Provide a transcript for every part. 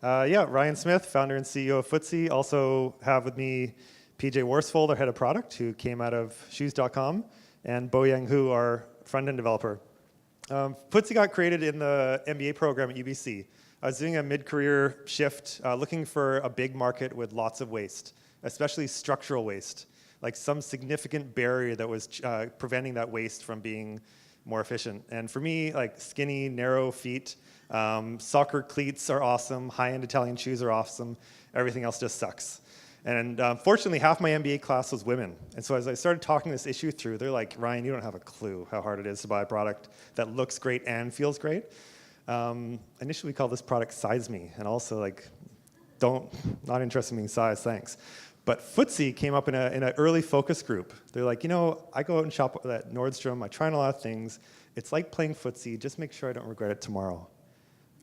Yeah, Ryan Smith, founder and CEO of FTSY. Also have with me PJ Worsfold, our head of product, who came out of shoes.com, and Boyang Hu, our front-end developer. FTSY got created in the MBA program at UBC. I was doing a mid-career shift, looking for a big market with lots of waste, especially structural waste, like some significant barrier that was preventing that waste from being more efficient. And for me, like skinny, narrow feet, soccer cleats are awesome, high-end Italian shoes are awesome, everything else just sucks. And fortunately, half my MBA class was women. And so as I started talking this issue through, they're like, Ryan, you don't have a clue how hard it is to buy a product that looks great and feels great. Initially, we called this product Size Me, and also like, not interested in being size, thanks. But FTSY came up in an early focus group. They're like, you know, I go out and shop at Nordstrom, I try on a lot of things. It's like playing FTSY, just make sure I don't regret it tomorrow.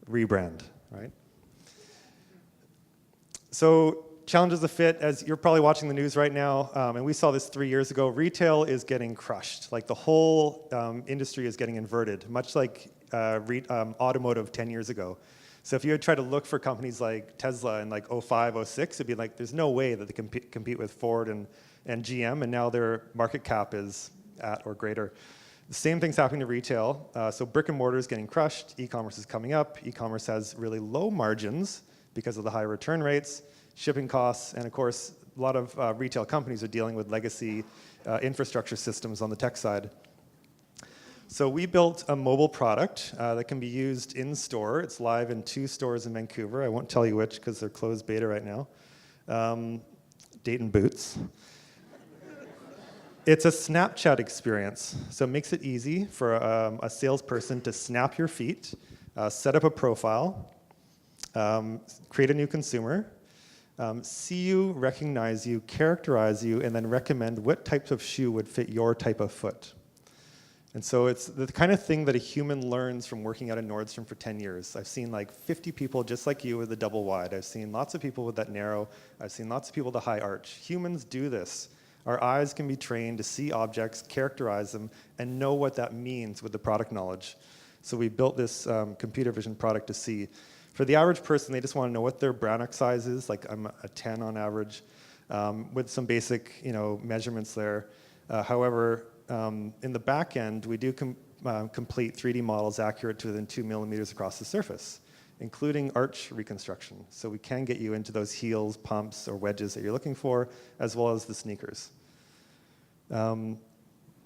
Rebrand, right? So challenges of fit, as you're probably watching the news right now, and we saw this 3 years ago, retail is getting crushed. Like the whole industry is getting inverted, much like automotive 10 years ago. So if you had tried to look for companies like Tesla in like 05, 06, it'd be like, there's no way that they can compete with Ford and GM, and now their market cap is at or greater. The same thing's happening to retail. So brick and mortar is getting crushed, e-commerce is coming up, e-commerce has really low margins because of the high return rates, shipping costs, and of course, a lot of retail companies are dealing with legacy infrastructure systems on the tech side. So we built a mobile product that can be used in-store. It's live in 2 stores in Vancouver. I won't tell you which because they're closed beta right now. Dayton Boots. It's a Snapchat experience. So it makes it easy for a salesperson to snap your feet, set up a profile, create a new consumer, see you, recognize you, characterize you, and then recommend what types of shoe would fit your type of foot. And so it's the kind of thing that a human learns from working out at Nordstrom for 10 years. I've seen like 50 people just like you with the double wide. I've seen lots of people with that narrow. I've seen lots of people with the high arch. Humans do this. Our eyes can be trained to see objects, characterize them, and know what that means with the product knowledge. So we built this computer vision product to see. For the average person, they just want to know what their Brannock size is. Like I'm a 10 on average, with some basic, measurements there. However, in the back end, we do complete 3D models accurate to within 2 millimeters across the surface, including arch reconstruction. So we can get you into those heels, pumps, or wedges that you're looking for, as well as the sneakers.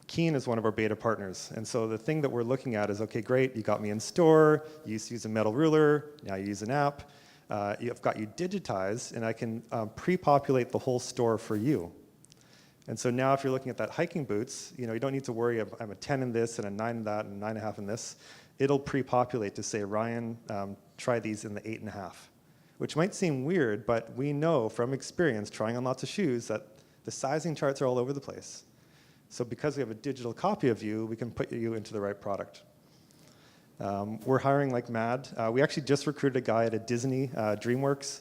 Keen is one of our beta partners. And so the thing that we're looking at is, okay, great, you got me in store, you used to use a metal ruler, now you use an app. I've got you digitized, and I can pre-populate the whole store for you. And so now if you're looking at that hiking boots, you don't need to worry, I'm a 10 in this, and a 9 in that, and a 9.5 in this. It'll pre-populate to say, Ryan, try these in the 8.5, which might seem weird, but we know from experience, trying on lots of shoes, that the sizing charts are all over the place. So because we have a digital copy of you, we can put you into the right product. We're hiring like mad. We actually just recruited a guy at a Disney, DreamWorks.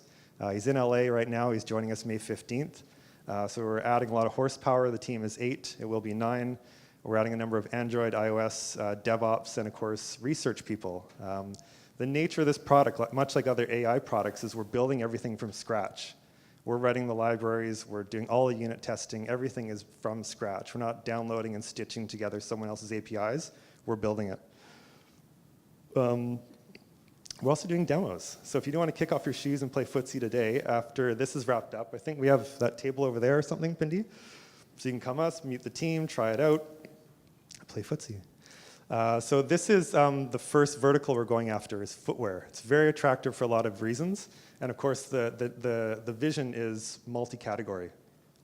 He's in LA right now. He's joining us May 15th. So we're adding a lot of horsepower. The team is 8. It will be 9. We're adding a number of Android, iOS, DevOps, and of course, research people. The nature of this product, much like other AI products, is we're building everything from scratch. We're writing the libraries. We're doing all the unit testing. Everything is from scratch. We're not downloading and stitching together someone else's APIs. We're building it. We're also doing demos. So if you don't want to kick off your shoes and play FTSY today, after this is wrapped up, I think we have that table over there or something, Pindi. So you can come us, meet the team, try it out, play FTSY. So this is the first vertical we're going after is footwear. It's very attractive for a lot of reasons. And of course, the vision is multi-category.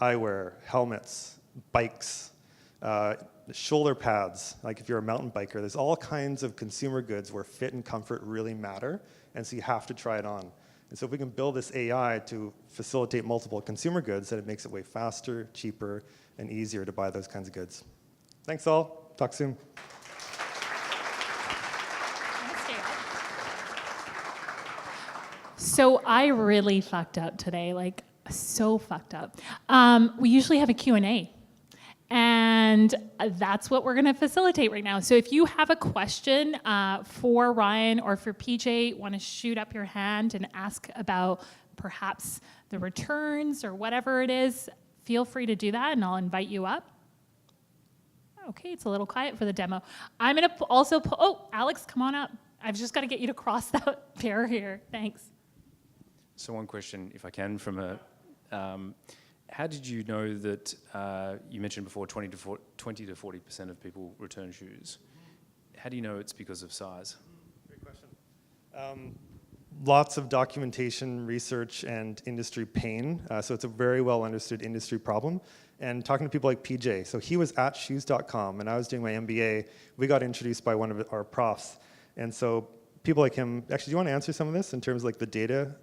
Eyewear, helmets, bikes, shoulder pads, like if you're a mountain biker, there's all kinds of consumer goods where fit and comfort really matter, and so you have to try it on. And so if we can build this AI to facilitate multiple consumer goods, then it makes it way faster, cheaper, and easier to buy those kinds of goods. Thanks all. Talk soon. So I really fucked up today, like so fucked up. We usually have a Q&A. And And that's what we're going to facilitate right now. So if you have a question for Ryan or for PJ, want to shoot up your hand and ask about perhaps the returns or whatever it is, feel free to do that and I'll invite you up. Okay, it's a little quiet for the demo. I'm going to also, oh, Alex, come on up. I've just got to get you to cross that barrier. Thanks. So one question, if I can, from a, how did you know that, you mentioned before 20 to 40% of people return shoes. How do you know it's because of size? Great question. Lots of documentation, research, and industry pain. So it's a very well understood industry problem. And talking to people like PJ, so he was at shoes.com, and I was doing my MBA. We got introduced by one of our profs. And so people like him, actually, do you want to answer some of this in terms of like the data?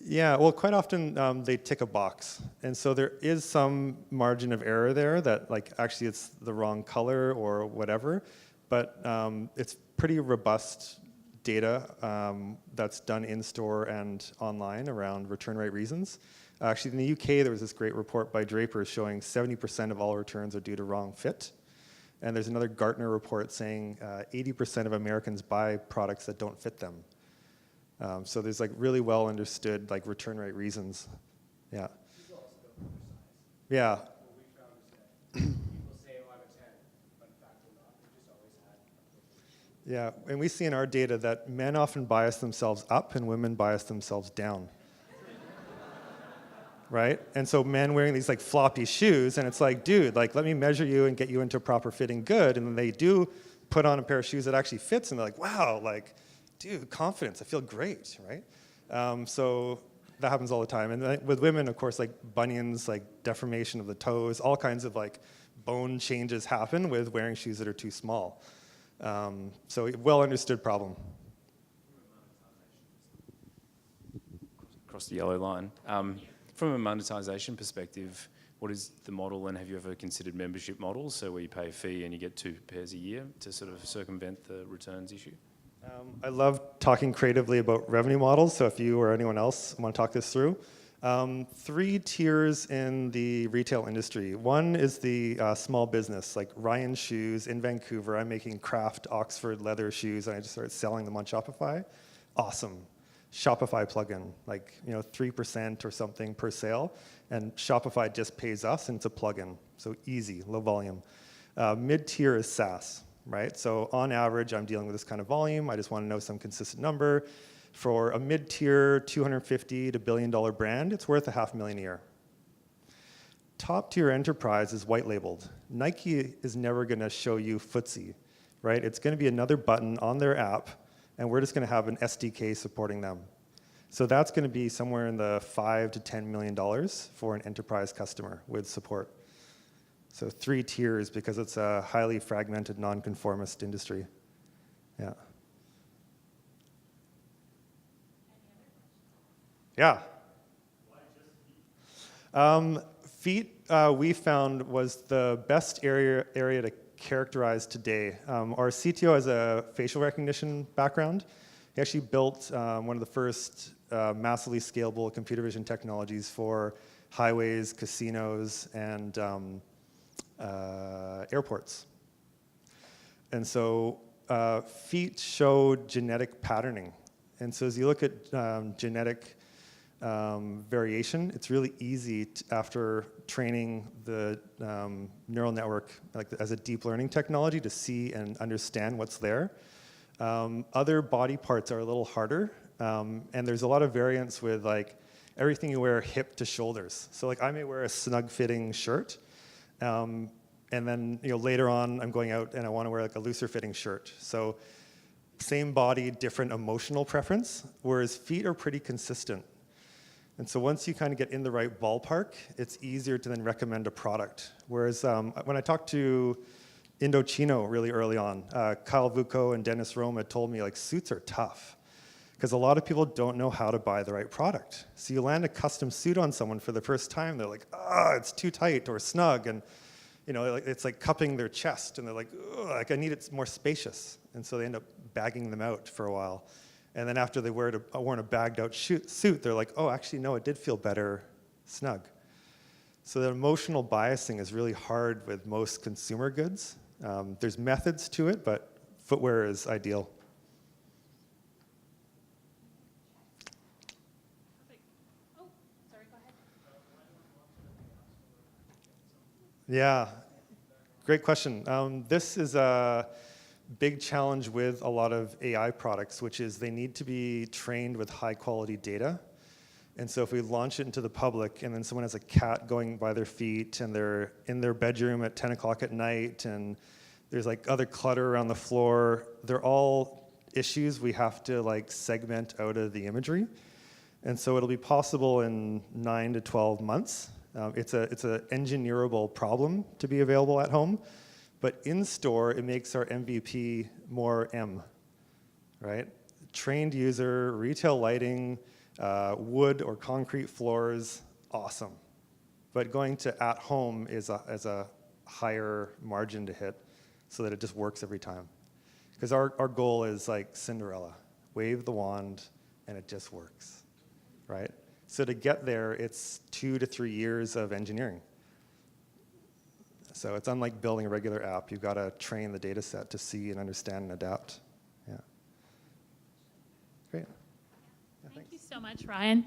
Yeah, well, quite often they tick a box. And so there is some margin of error there that like actually it's the wrong color or whatever. But it's pretty robust data that's done in-store and online around return rate reasons. Actually, in the UK, there was this great report by Draper showing 70% of all returns are due to wrong fit. And there's another Gartner report saying 80% of Americans buy products that don't fit them. So there's like really well understood like return rate reasons. Yeah. Yeah. What we found is that people say, oh, I'm a 10, but in fact they're not. They just always had. Yeah, and we see in our data that men often bias themselves up and women bias themselves down. Right? And so men wearing these like floppy shoes, and it's like, dude, like let me measure you and get you into a proper fitting good. And then they do put on a pair of shoes that actually fits, and they're like, wow, like, dude, confidence, I feel great, right? So that happens all the time. And then with women, of course, like bunions, like deformation of the toes, all kinds of like bone changes happen with wearing shoes that are too small. So well understood problem. Across the yellow line. From a monetization perspective, what is the model, and have you ever considered membership models, so where you pay a fee and you get 2 pairs a year to sort of circumvent the returns issue? I love talking creatively about revenue models, so if you or anyone else want to talk this through. 3 tiers in the retail industry. One is the small business, like Ryan Shoes in Vancouver. I'm making craft Oxford leather shoes, and I just started selling them on Shopify. Awesome. Shopify plugin, like 3% or something per sale, and Shopify just pays us, and it's a plugin, so easy, low volume. Mid-tier is SaaS, right? So on average, I'm dealing with this kind of volume. I just want to know some consistent number. For a mid-tier, $250 to $1 billion brand, it's worth $500,000 a year. Top-tier enterprise is white-labeled. Nike is never going to show you FTSY, right? It's going to be another button on their app, and we're just going to have an SDK supporting them. So that's going to be somewhere in the $5 to $10 million for an enterprise customer with support. So 3 tiers because it's a highly fragmented, non-conformist industry. Yeah. Yeah. Feet, we found, was the best area to characterize today. Our CTO has a facial recognition background. He actually built one of the first massively scalable computer vision technologies for highways, casinos, and airports. And so feet show genetic patterning. And so as you look at genetic variation, it's really easy after training the neural network like as a deep learning technology to see and understand what's there. Other body parts are a little harder, and there's a lot of variance with like everything you wear hip to shoulders. So like I may wear a snug fitting shirt, and then later on I'm going out and I want to wear like a looser fitting shirt. So same body, different emotional preference, whereas feet are pretty consistent. And so once you kind of get in the right ballpark, it's easier to then recommend a product. Whereas when I talked to Indochino really early on, Kyle Vuko and Dennis Rome had told me like suits are tough because a lot of people don't know how to buy the right product. So you land a custom suit on someone for the first time, they're like, it's too tight or snug, and it's like cupping their chest, and they're like, I need it more spacious. And so they end up bagging them out for a while. And then after they worn a bagged out suit, they're like, oh, actually, no, it did feel better snug. So the emotional biasing is really hard with most consumer goods. There's methods to it, but footwear is ideal. Perfect. Oh, sorry, go ahead. Yeah, great question. This is a big challenge with a lot of AI products, which is they need to be trained with high quality data. And so if we launch it into the public and then someone has a cat going by their feet and they're in their bedroom at 10 o'clock at night and there's like other clutter around the floor, they're all issues we have to like segment out of the imagery. And so it'll be possible in 9 to 12 months. It's an engineerable problem to be available at home, but in store it makes our MVP more M, right? Trained user, retail lighting, wood or concrete floors, awesome. But going to at home is a higher margin to hit so that it just works every time. Because our goal is like Cinderella, wave the wand and it just works, right? So to get there, it's 2 to 3 years of engineering. So it's unlike building a regular app. You've got to train the data set to see and understand and adapt. Yeah. Great. Thank you so much, Ryan.